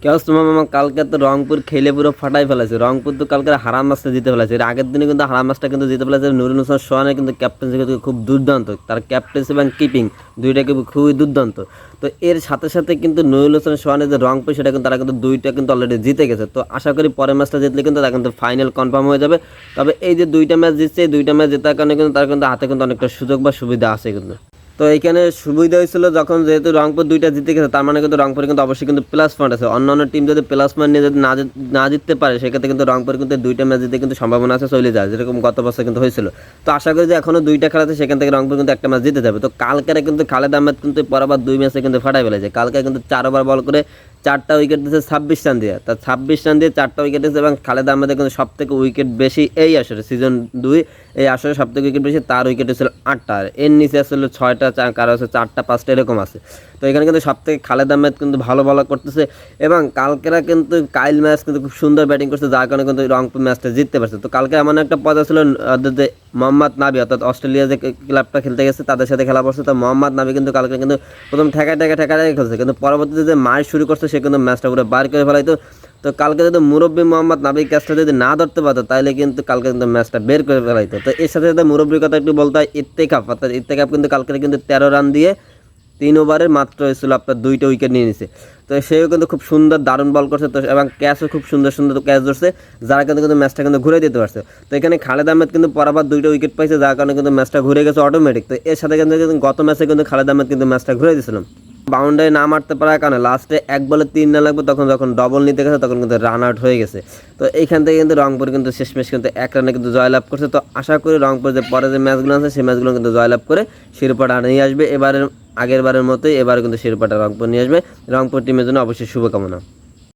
কেউ তোমার মামা কালকে তো রংপুর খেলে পুরো ফাটাই ফেলেছে। রংপুর তো কালকে হারাম ম্যাচটা জিতে ফেলেছে। এর আগের দিনে কিন্তু হারাম ম্যাচটা কিন্তু জিতে ফেলেছে। নুরুল হোসেন সোহানের কিন্তু ক্যাপ্টেন্সি কিন্তু খুব দুর্দান্ত, তার ক্যাপ্টেন্সি এবং কিপিং দুইটা কিন্তু খুবই দুর্দান্ত। তো এর সাথে সাথে কিন্তু নুরুল হোসেন সোহানের যে রংপুর সেটা কিন্তু তারা কিন্তু দুইটা কিন্তু অলরেডি জিতে গেছে। তো আশা করি পরের ম্যাচটা জিতলে কিন্তু তারা কিন্তু ফাইনাল কনফার্ম হয়ে যাবে। তবে এই যে দুইটা ম্যাচ জিতছে, এই দুইটা ম্যাচ জেতার কারণে কিন্তু তার কিন্তু হাতে কিন্তু অনেকটা সুযোগ বা সুবিধা আছে কিন্তু। তো এইখানে সুবিধা হয়েছিল যখন যেহেতু রংপুর দুইটা জিতে গেছে, তার মানে কিন্তু রংপুরে কিন্তু অবশ্যই কিন্তু প্লাস পয়েন্ট আছে। অন্যান্য টিম যদি প্লাস পয়েন্ট নিয়ে যদি না জিততে পারে, সেক্ষেত্রে কিন্তু রংপুর কিন্তু দুইটা ম্যাচ জিতে কিন্তু সম্ভাবনা আছে চলে যায়, যেরকম গত বছর কিন্তু হয়েছিল। তো আশা করি যে এখনো দুইটা খেলা আছে, সেখান থেকে রংপুর কিন্তু একটা ম্যাচ জিতে যাবে। তো কালকের কিন্তু খালেদ আহমেদ কিন্তু পরবার দুই ম্যাচে কিন্তু ফাটাই ফেলেছে। কালকে কিন্তু 4 ওভার বল করে 4টা উইকেট দিয়েছে 26 রান দিয়ে। তার 26 রান দিয়ে 4টা উইকেট দিয়েছে এবং খালেদ আহমেদের কিন্তু সব থেকে উইকেট বেশি এই আসরে সিজন 2 এই আসরে সব থেকে উইকেট বেশি, তার উইকেট ছিল 8টা, আর এর নিচে আসলে 6টা, কারো আছে 4টা 5টা এরকম আছে। তো এখানে কিন্তু সব থেকে খালেদ আহমেদ কিন্তু ভালো বলা করতেছে এবং কালকেরা কিন্তু কাইল ম্যাচ কিন্তু খুব সুন্দর ব্যাটিং করছে, যার কারণে কিন্তু রংপুর ম্যাচটা জিততে পারছে। তো কালকে এমন একটা পর্যায়ে ছিল যে মোহাম্মদ নাবি, অর্থাৎ অস্ট্রেলিয়া যে ক্লাবটা খেলতে গেছে তাদের সাথে খেলা পড়ছে। তো মোহাম্মদ নাবি কিন্তু কালকে কিন্তু প্রথম ঠেকায় খেলছে, কিন্তু পরবর্তীতে যে মার শুরু করছে সে কিন্তু ম্যাচটা পুরো বার করে ফেলাইতো। তো কালকে যদি মুরব্বী মোহাম্মদ নাবি ক্যাচটা যদি না ধরতে পারতো, তাহলে কিন্তু কালকে কিন্তু ম্যাচটা বের করে ফেলাইতো। তো এর সাথে সাথে মুরব্বীর কথা একটু বলতে হয় ইত্তেখাপ, অর্থাৎ ইত্তেখাপ কিন্তু কালকে কিন্তু 13 রান দিয়ে 3 ওভারের মাত্র হয়েছিল আপনার 2টা উইকেট নিয়ে নিছে। তো সেও কিন্তু খুব সুন্দর দারুণ বল করছে, তো এবং ক্যাচও খুব সুন্দর সুন্দর ক্যাচ ধরছে, যারা কিন্তু ম্যাচটা কিন্তু ঘুরে দিতে পারছে। তো এখানে খালেদ আহমেদ কিন্তু পরাবার 2টা উইকেট পাইছে, যার কারণে কিন্তু ম্যাচটা ঘুরে গেছে অটোমেটিক। তো এর সাথে কিন্তু গত ম্যাচে কিন্তু খালেদ আহমেদ কিন্তু ম্যাচটা ঘুরে দিয়েছিলাম। বাউন্ডারি না মারতে পারার কারণে লাস্টে 1 বলে 3 রান লাগবে, যখন ডবল নিতে গেছে তখন কিন্তু রান আউট হয়ে গেছে। তো এইখান থেকে কিন্তু রংপুর কিন্তু শেষমেশ কিন্তু 1 রানে কিন্তু জয়লাভ করছে। তো আশা করি রংপুর যে পরে যে ম্যাচগুলো আছে সেই ম্যাচগুলো কিন্তু জয়লাভ করে শিরোপাটা নিয়ে আসবে। আগের বারের মতোই এবারে কিন্তু শিরোপাটা রংপুর নিয়ে আসবে। রংপুর টিমের জন্য অবশ্যই শুভকামনা।